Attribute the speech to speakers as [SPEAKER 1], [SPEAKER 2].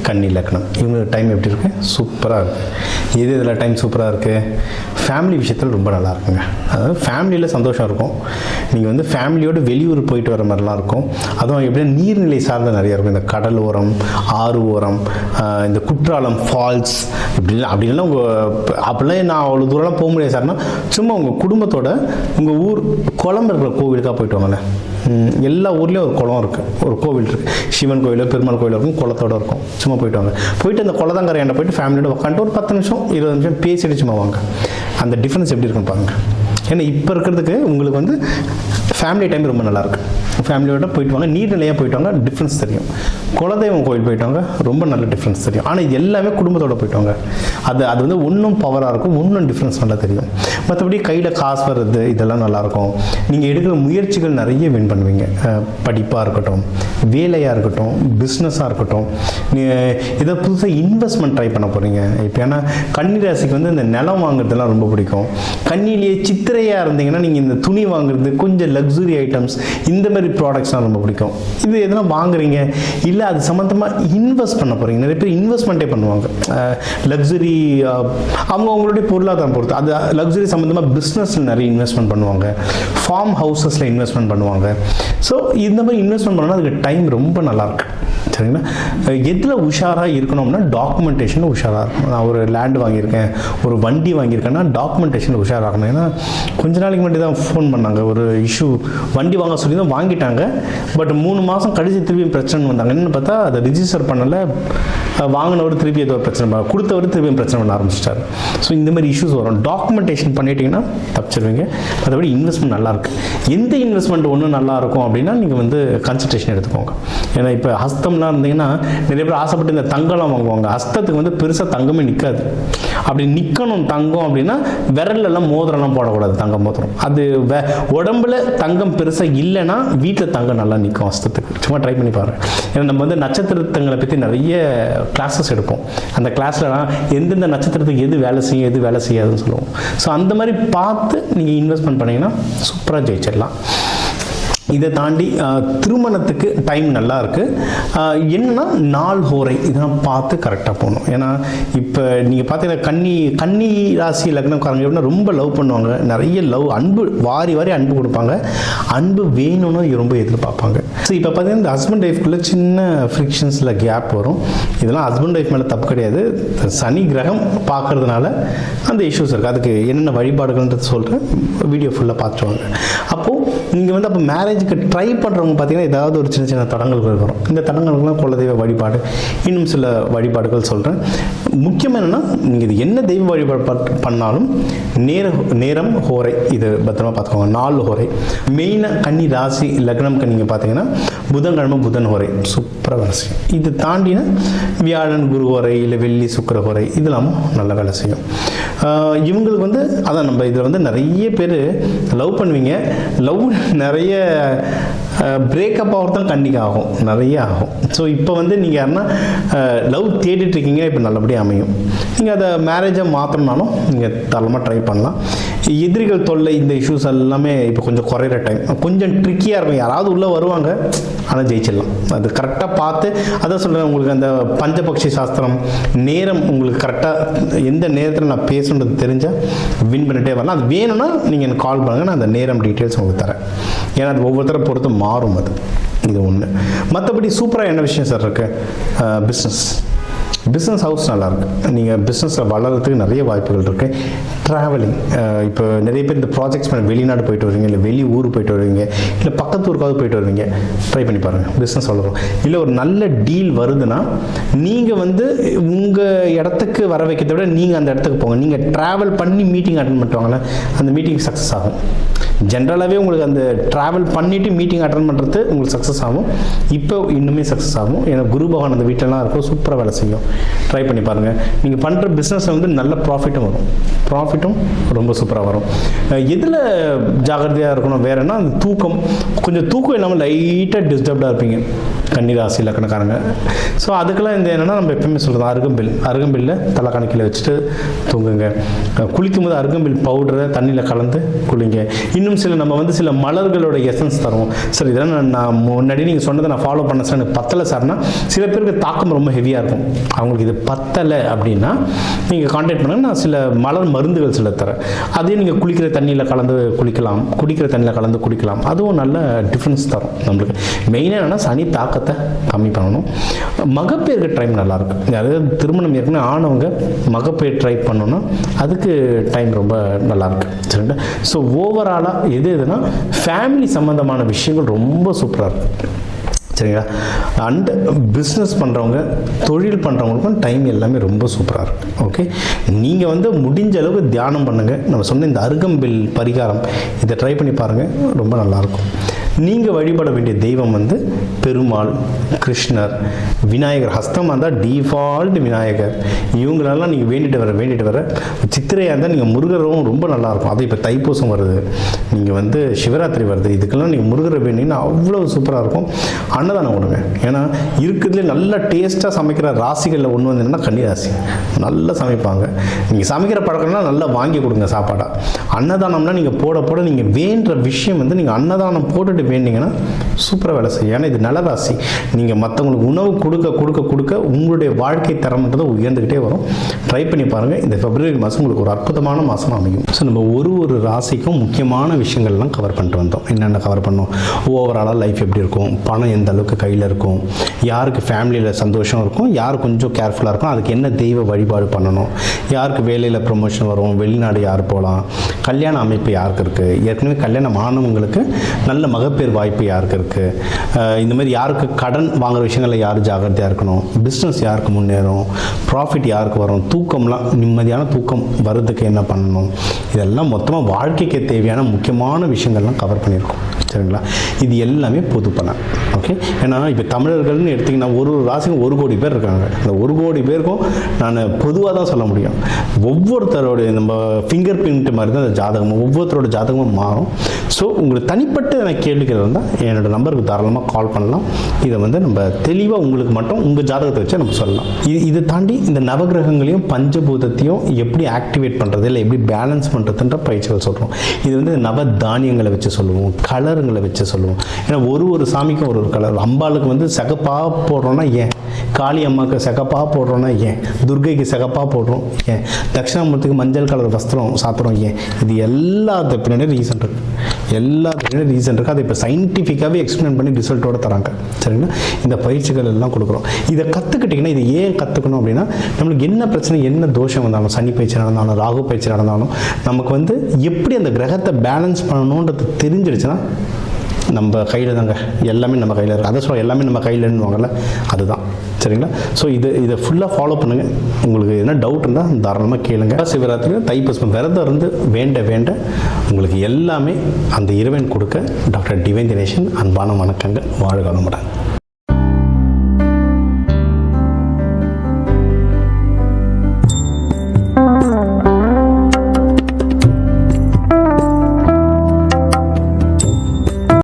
[SPEAKER 1] கன்னி லக்னம். இவங்களுக்கு டைம் எப்படி இருக்குது? சூப்பராக இருக்குது. இதில் டைம் சூப்பராக இருக்குது. ஃபேமிலி விஷயத்தில் ரொம்ப நல்லா இருக்குங்க. அதாவது ஃபேமிலியில் சந்தோஷம் இருக்கும். நீங்கள் வந்து ஃபேமிலியோடு வெளியூர் போயிட்டு வர மாதிரிலாம் இருக்கும். அதுவும் எப்படின்னா நீர்நிலை சார்ந்த நிறையா இருக்கும். இந்த கடல் ஓரம், ஆறு ஓரம், இந்த குற்றாலம் ஃபால்ஸ் அப்படிலாம் அப்படிலாம் நான் அவ்வளோ தூரம்லாம் போக முடியாது சார்னா, சும்மா உங்கள் குடும்பத்தோட உங்கள் ஊர் குளம் இருக்கிற கோவிலுக்காக போயிட்டு வாங்கண்ணே. எல்லா ஊர்லேயும் ஒரு குளம் இருக்குது, ஒரு கோவில் இருக்குது. சிவன் கோயில், பெருமாள் கோயில் இருக்கும், குளத்தோடு இருக்கும். சும்மா போயிட்டு வாங்க. போயிட்டு அந்த குளத்தங்கரையாண்ட போயிட்டு ஃபேமிலியோட உட்காந்துட்டு ஒரு 10 நிமிஷம் 20 நிமிஷம் பேசிட்டு சும்மா வாங்க. அந்த டிஃப்ரென்ஸ் எப்படி இருக்குன்னு பாருங்க. ஏன்னா இப்போ இருக்கிறதுக்கு உங்களுக்கு வந்து ஃபேமிலி டைம் ரொம்ப நல்லாயிருக்கு. ஃபேமிலியோட போயிட்டு வாங்க, நீர்நிலையாக போயிட்டு வாங்க, டிஃப்ரென்ஸ் தெரியும். குலதெய்வம் கோயில் போயிட்டு வாங்க, ரொம்ப நல்ல டிஃப்ரென்ஸ் தெரியும். ஆனால் இது எல்லாமே குடும்பத்தோடு போயிட்டு வாங்க. அது வந்து இன்னும் பவராக இருக்கும், இன்னும் டிஃப்ரென்ஸ் நல்லா தெரியும். மற்றபடி கையில் காசு வர்றது இதெல்லாம் நல்லாயிருக்கும். நீங்கள் எடுக்கிற முயற்சிகள் நிறைய வின் பண்ணுவீங்க. படிப்பாக இருக்கட்டும், வேலையாக இருக்கட்டும், பிஸ்னஸாக இருக்கட்டும், இதை புதுசாக இன்வெஸ்ட்மெண்ட் ட்ரை பண்ண போகிறீங்க. இப்போ ஏன்னா கன்னி ராசிக்கு வந்து இந்த நிலம் வாங்குறதுலாம் ரொம்ப பிடிக்கும். கன்னிலேயே சித்திரையாக இருந்தீங்கன்னா நீங்கள் இந்த துணி வாங்குறது, கொஞ்சம் லக்ஸுரி ஐட்டம்ஸ், இந்த மாதிரி ப்ராடக்ட்ஸ்லாம் ரொம்ப பிடிக்கும். இது எதனா வாங்குறீங்க இல்லை அது சம்மந்தமாக இன்வெஸ்ட் பண்ண போகிறீங்க. நிறைய பேர் இன்வெஸ்ட்மெண்ட்டே பண்ணுவாங்க. லக்ஸுரி அவங்களுடைய பொருளாதாரம் பொறுத்து அது லக்ஸுரி சம்மந்தமாக பிஸ்னஸில் நிறைய இன்வெஸ்ட்மெண்ட் பண்ணுவாங்க. ஃபார்ம் ஹவுசஸில் இன்வெஸ்ட்மெண்ட் பண்ணுவாங்க. ஸோ இந்த மாதிரி இன்வெஸ்ட்மெண்ட் பண்ணால் அதுக்கு டைம் ரொம்ப நல்லாயிருக்கு. சரிங்களா? எதில் உஷாராக இருக்கணும்னா டாக்குமெண்டேஷனில் உஷாராக இருக்கணும். நான் ஒரு லேண்டு வாங்கியிருக்கேன், ஒரு வண்டி வாங்கியிருக்கேன்னா டாக்குமெண்டேஷனில் உஷாராகணும். ஏன்னா கொஞ்ச நாளைக்கு மட்டும் தான் ஃபோன் பண்ணாங்க, ஒரு இஷ்யூ வண்டி வாங்க சொல்லி தான் வாங்கிட்டாங்க. பட் 3 மாதம் கழிச்சு திருப்பி பிரச்சனை வந்தாங்க. என்னென்னு பார்த்தா அதை ரிஜிஸ்டர் பண்ணலை, வாங்கினவர் திருப்பி ஏதோ பிரச்சனை கொடுத்தவர் திருப்பி பிரச்சனை பண்ண ஆரம்பிச்சிட்டாரு. ஸோ இந்த மாதிரி இஷ்யூஸ் வரும். டாக்குமெண்டேஷன் பண்ணிட்டீங்கன்னா தப்பிச்சிருவீங்க. மற்றபடி இன்வெஸ்ட்மெண்ட் நல்லாயிருக்கு. எந்த இன்வெஸ்ட்மெண்ட் ஒன்று நல்லாயிருக்கும் அப்படின்னா நீங்கள் வந்து கன்சல்டேஷன் எடுத்துக்கோங்க. ஏன்னா இப்போ ஹஸ்தம்லாம் இருந்தீங்கன்னா நிறைய பேர் ஆசைப்பட்டு இந்த தங்கம்லாம் வாங்குவாங்க. ஹஸ்தத்துக்கு வந்து பெருசாக தங்கமே நிற்காது. அப்படி நிற்கணும் தங்கம் அப்படின்னா விரலெல்லாம் மோதிரம்லாம் போடக்கூடாது, தங்கம் மோதிரம். அது உடம்புல தங்கம் பெருசாக இல்லைன்னா வீட்டில் தங்கம் நல்லா நிற்கும் ஹஸ்தத்துக்கு. சும்மா ட்ரை பண்ணி பாருங்கள். ஏன்னா நம்ம வந்து நட்சத்திரத்தங்களை பற்றி நிறைய கிளாஸஸ் எடுப்போம். அந்த கிளாஸ்லலாம் எந்தெந்த நட்சத்திரத்துக்கு எது வேலை செய்யும், எது வேலை செய்யாதுன்னு சொல்லுவோம். ஸோ அந்த மாதிரி பார்த்து நீங்கள் இன்வெஸ்ட்மெண்ட் பண்ணிங்கன்னா சூப்பராக ஜெயிச்சிடலாம். இதை தாண்டி திருமணத்துக்கு டைம் நல்லா இருக்குது. என்னன்னா நாள் ஹோரை இதெல்லாம் பார்த்து கரெக்டாக போகணும். ஏன்னா இப்போ நீங்கள் பார்த்தீங்கன்னா கன்னி ராசி லக்னக்காரங்க எப்படின்னா ரொம்ப லவ் பண்ணுவாங்க. நிறைய அன்பு வாரி அன்பு கொடுப்பாங்க. அன்பு வேணும்னு ரொம்ப எதிர்பார்ப்பாங்க. ஸோ இப்போ பார்த்தீங்கன்னா இந்த ஹஸ்பண்ட் ஒய்ஃப்குள்ளே சின்ன ஃப்ரிக்ஷன்ஸில் கேப் வரும். இதெல்லாம் ஹஸ்பண்ட் ஒய்ஃப் மேலே தப்பு கிடையாது. சனி கிரகம் பார்க்கறதுனால அந்த இஷ்யூஸ் இருக்குது. அதுக்கு என்னென்ன வழிபாடுகள்ன்றது சொல்கிறேன், வீடியோ ஃபுல்லாக பார்த்துருவாங்க. அப்போது நீங்கள் வந்து அப்போ மேரேஜுக்கு ட்ரை பண்ணுறவங்க பார்த்தீங்கன்னா ஏதாவது ஒரு சின்ன சின்ன தடங்கல்கள் வரும். இந்த தடங்கல்கள்லாம் குலதெய்வ வழிபாடு, இன்னும் சில வழிபாடுகள் சொல்கிறேன். முக்கியமாக என்னென்னா நீங்கள் இது என்ன தெய்வ வழிபாடு பண்ணாலும் நேரம் ஹோரை இது பத்திரமா பார்த்துக்கோங்க. 4 ஹோரை மெயினாக கன்னி ராசி லக்னம்க்கு நீங்கள் பார்த்தீங்கன்னா புதன்கிழமை புதன் ஹோரை சூப்பராக வேலை செய்யும். இது தாண்டினா வியாழன் குரு ஹோரை இல்லை வெள்ளி சுக்கிர ஹோரை இதெல்லாமும் நல்ல வேலை செய்யும். இவங்களுக்கு வந்து அதான் நம்ம இதில் வந்து நிறைய பேர் லவ் பண்ணுவீங்க. லவ் நிறைய பிரேக்கப் ஆகிறதும் கண்டிப்பாக ஆகும், நிறைய ஆகும். ஸோ இப்போ வந்து நீங்கள் யாருன்னா லவ் தேடிட்டுருக்கீங்க, இப்போ நல்லபடியாக அமையும். நீங்கள் அதை மேரேஜை மாற்றணுனாலும் நீங்கள் தாராளமாக ட்ரை பண்ணலாம். எதிரிகள் தொல்லை இந்த இஷ்யூஸ் எல்லாமே இப்போ கொஞ்சம் குறையிற டைம். கொஞ்சம் ட்ரிக்கியாக இருக்கும். யாராவது உள்ளே வருவாங்க, ஆனால் ஜெயிச்சிடலாம். அது கரெக்டாக பார்த்து அதான் சொல்கிறேன். உங்களுக்கு அந்த பஞ்சபக்ஷி சாஸ்திரம் நேரம் உங்களுக்கு கரெக்டாக எந்த நேரத்தில் நான் பேசுன்றது தெரிஞ்சால் வின் பண்ணிகிட்டே வரலாம். அது வேணும்னா நீங்கள் எனக்கு கால் பண்ணுங்கள், நான் அந்த நேரம் டீட்டெயில்ஸ் உங்களுக்கு தரேன். ஏன்னா அது ஒவ்வொருத்தரை பொறுத்து மாறும். இது ஒன்று. மற்றபடி சூப்பராக என்ன விஷயம் சார் இருக்குது? பிஸ்னஸ் ஹவுஸ் நல்லாயிருக்கு. நீங்கள் பிஸ்னஸை வளர்கிறதுக்கு நிறைய வாய்ப்புகள் இருக்குது. ட்ராவலிங், இப்போ நிறைய பேர் இந்த ப்ராஜெக்ட்ஸ் பண்ண வெளிநாடு போயிட்டு வருவீங்க, இல்லை வெளி ஊர் போயிட்டு வருவீங்க, இல்லை பக்கத்து ஊருக்காவது போயிட்டு வருவீங்க. ட்ரை பண்ணி பாருங்கள், பிஸ்னஸ் வளரும். இல்லை ஒரு நல்ல டீல் வருதுன்னா நீங்கள் வந்து உங்கள் இடத்துக்கு வர வைக்கிறத விட நீங்கள் அந்த இடத்துக்கு போங்க. நீங்கள் ட்ராவல் பண்ணி மீட்டிங் அட்டன் பண்ணுவாங்களே, அந்த மீட்டிங் சக்ஸஸ் ஆகும். ஜென்ரலாகவே உங்களுக்கு அந்த ட்ராவல் பண்ணிவிட்டு மீட்டிங் அட்டன் பண்ணுறது உங்களுக்கு சக்ஸஸ் ஆகும். இப்போ இன்னுமே சக்ஸஸ் ஆகும். ஏன்னா குரு பகவான் அந்த வீட்டிலலாம் இருக்கும், சூப்பராக வேலை செய்யும். ட்ரை பண்ணி பாருங்கள். நீங்கள் பண்ணுற பிஸ்னஸில் வந்து நல்ல ப்ராஃபிட்டும் வரும். ப்ராஃபிட்டும் ரொம்ப சூப்பராக வரும். எதில் ஜாகிரதையாக இருக்கணும் வேறுன்னா அந்த தூக்கம். கொஞ்சம் தூக்கம் இல்லாமல் லைட்டாக டிஸ்டர்ப்டாக இருப்பீங்க. கன்னிராசி லக்கணக்காரங்க. ஸோ அதுக்கெல்லாம் இந்த என்னென்னா நம்ம எப்பவுமே சொல்கிறது அருகம்பில்ல தலைக்கணக்கில் வச்சுட்டு தூங்குங்க. குளிக்கும் போது அருகம்பில் பவுடரை தண்ணியில் கலந்து குளிங்க. இன்னும் நம்ம வந்து சில மலர்களோட எசன்ஸ் தருவோம். சார் இதெல்லாம் நான் முன்னாடி நீங்கள் சொன்னதை நான் ஃபாலோ பண்ண சார் எனக்கு பத்தலை சார்னா, சில பேருக்கு தாக்கம் ரொம்ப ஹெவியாக இருக்கும். அவங்களுக்கு இது பத்தலை அப்படின்னா நீங்கள் கான்டாக்ட் பண்ணுங்க, நான் சில மலர் மருந்துகள் சில தரேன். அதையும் நீங்கள் குளிக்கிற தண்ணியில் கலந்து குளிக்கலாம், குடிக்கிற தண்ணியில் கலந்து குடிக்கலாம். அதுவும் நல்ல டிஃப்ரென்ஸ் தரும் நம்மளுக்கு. மெயினாக என்னென்னா சனி தாக்கத்தை கம்மி பண்ணணும். மகப்பேருக்கு டைம் நல்லாயிருக்கும். அதாவது திருமணம் ஏற்கனவே ஆனவங்க மகப்பேர் ட்ரை பண்ணணும்னா அதுக்கு டைம் ரொம்ப நல்லாயிருக்கு. சரிங்களா? ஸோ ஓவராலாக எதுனா ஃபேமிலி சம்மந்தமான விஷயங்கள் ரொம்ப சூப்பராக இருக்குது. சரிங்களா? அண்ட் பிஸ்னஸ் பண்ணுறவங்க, தொழில் பண்ணுறவங்களுக்கும் டைம் எல்லாமே ரொம்ப சூப்பராக இருக்குது. ஓகே, நீங்கள் வந்து முடிஞ்ச அளவுக்கு தியானம் பண்ணுங்கள். நம்ம சொன்ன இந்த அருகம்பில் பரிகாரம் இதை ட்ரை பண்ணி பாருங்கள், ரொம்ப நல்லாயிருக்கும். நீங்கள் வழிபட வேண்டிய தெய்வம் வந்து பெருமாள், கிருஷ்ணர், விநாயகர். ஹஸ்தமாக இருந்தால் டிஃபால்ட் விநாயகர். இவங்களெல்லாம் நீங்கள் வேண்டிட்டு வர சித்திரையாக இருந்தால் நீங்கள் முருகரும் ரொம்ப நல்லாயிருக்கும். அது இப்போ தைப்பூசம் வருது, நீங்கள் வந்து சிவராத்திரி வருது, இதுக்கெல்லாம் நீங்கள் முருகரை வேண்டிங்கன்னா அவ்வளோ சூப்பராக இருக்கும். அன்னதானம் கொடுங்க. ஏன்னா இருக்கிறதுலே நல்ல டேஸ்ட்டாக சமைக்கிற ராசிகளில் ஒன்று வந்து என்னென்னா கன்னிராசி. நல்லா சமைப்பாங்க. நீங்கள் சமைக்கிற பழக்கம்னா நல்லா வாங்கி கொடுங்க சாப்பாடாக. அன்னதானம்னா நீங்கள் போட நீங்கள் வேண்டுற விஷயம் வந்து நீங்கள் அன்னதானம் போட்டுட்டு வேண்டிங்கன்னா சூப்பராக வேலை செய்யும். ஏன்னா இது நல்ல ராசி. நீங்கள் மற்றவங்களுக்கு உணவு கொடுக்க உங்களுடைய வாழ்க்கை தரம்ன்றது உயர்ந்துக்கிட்டே வரும். ட்ரை பண்ணி பாருங்கள். இந்த பிப்ரவரி மாதம் உங்களுக்கு ஒரு அற்புதமான மாதம் அமையும். ஸோ நம்ம ஒரு ராசிக்கும் முக்கியமான விஷயங்கள்லாம் கவர் பண்ணிட்டு வந்தோம். என்னென்ன கவர் பண்ணோம்? ஓவராலாக லைஃப் எப்படி இருக்கும், பணம் எந்த அளவுக்கு கையில் இருக்கும், யாருக்கு ஃபேமிலியில் சந்தோஷம் இருக்கும், யார் கொஞ்சம் கேர்ஃபுல்லாக இருக்கும், அதுக்கு என்ன தெய்வ வழிபாடு பண்ணணும், யாருக்கு வேலையில் ப்ரொமோஷன் வரும், வெளிநாடு யார் போகலாம், கல்யாண அமைப்பு யாருக்கு இருக்குது, ஏற்கனவே கல்யாணம் ஆனவங்களுக்கு நல்ல மகப்பேர் வாய்ப்பு யாருக்கு இருக்குது, இந்த மாதிரி யாருக்கு கடன் வாங்குற விஷயங்களில் யார் ஜாகிரதையாக இருக்கணும், பிஸ்னஸ் யாருக்கு முன்னேறும், ப்ராஃபிட் யாருக்கு வரும், தூக்கம்லாம் நிம்மதியான தூக்கம் வருதுக்கு என்ன பண்ணணும், இதெல்லாம் மொத்தமாக வாழ்க்கைக்கு தேவையான முக்கியமான விஷயங்கள்லாம் கவர் பண்ணியிருக்கோம். சரிங்களா? இது எல்லாமே பொது பலன். ஓகே, ஏன்னா இப்போ தமிழர்கள்னு எடுத்திங்கன்னா ஒரு ராசிக்கும் 1 கோடி பேர் இருக்காங்க. அந்த 1 கோடி பேருக்கும் நான் பொதுவாக தான் சொல்ல முடியும். ஒவ்வொருத்தரோடைய நம்ம ஃபிங்கர் பிரிண்ட் மாதிரி தான் அந்த ஜாதகமும், ஒவ்வொருத்தரோட ஜாதகமும் மாறும். ஸோ உங்களுக்கு தனிப்பட்ட எனக்கு கேள்விகள் இருந்தால் என்னோடய நம்பருக்கு தாராளமாக கால் பண்ணலாம். இதை வந்து நம்ம தெளிவாக உங்களுக்கு மட்டும் உங்கள் ஜாதகத்தை வச்சு நம்ம சொல்லலாம். இதை தாண்டி இந்த நவகிரகங்களையும் பஞ்சபூதத்தையும் எப்படி ஆக்டிவேட் பண்ணுறது, இல்லை எப்படி பேலன்ஸ் பண்ணுறதுன்ற பயிற்சிகள் சொல்கிறோம். இது வந்து நவ தானியங்களை வச்சு சொல்லுவோம், கலருங்களை வச்சு சொல்லுவோம். ஏன்னா ஒரு சாமிக்கும் ஒரு கலர். அம்பாளுக்கு வந்து சிகப்பாக போடுறோன்னா ஏன், காளி அம்மாவுக்கு சிகப்பாக போடுறோன்னா ஏன், துர்கைக்கு சிகப்பாக போடுறோம் ஏன், தட்சிணாமூர்த்திக்கு மஞ்சள் கலர் வஸ்திரம் சாப்பிட்றோம் ஏன், இது எல்லாத்துக்கு பின்னாடி ரீசன் இருக்குது. அதை இப்போ சயின்டிஃபிக்காகவே எக்ஸ்பிளைன் பண்ணி ரிசல்ட்டோட தராங்க. சரிங்களா? இந்த பயிற்சிகள் எல்லாம் கொடுக்குறோம். இதை கற்றுக்கிட்டிங்கன்னா, இது ஏன் கற்றுக்கணும் அப்படின்னா, நம்மளுக்கு என்ன பிரச்சனை, என்ன தோஷம் வந்தாலும், சனி பயிற்சி நடந்தாலும், ராகு பயிற்சி நடந்தாலும், நமக்கு வந்து எப்படி அந்த கிரகத்தை பேலன்ஸ் பண்ணணுன்றது தெரிஞ்சிடுச்சுன்னா நம்ம கையில் தாங்க எல்லாமே நம்ம கையில் இருக்குது. அதை சொல்ல எல்லாமே நம்ம கையில்னுவாங்கல்ல, அதுதான். சரிங்களா? ஸோ இதை ஃபுல்லாக ஃபாலோ பண்ணுங்கள். உங்களுக்கு என்ன டவுட் இருந்தால் தாராளமாக கேளுங்க. சிவராத்திரி தைப்பூசம் விரதம் இருந்து வேண்ட உங்களுக்கு எல்லாமே அந்த இறைவன் கொடுக்க டாக்டர் டிவைன் தினேஷன் அன்பான வணக்கங்கள். வாழ்க வளமுடன்.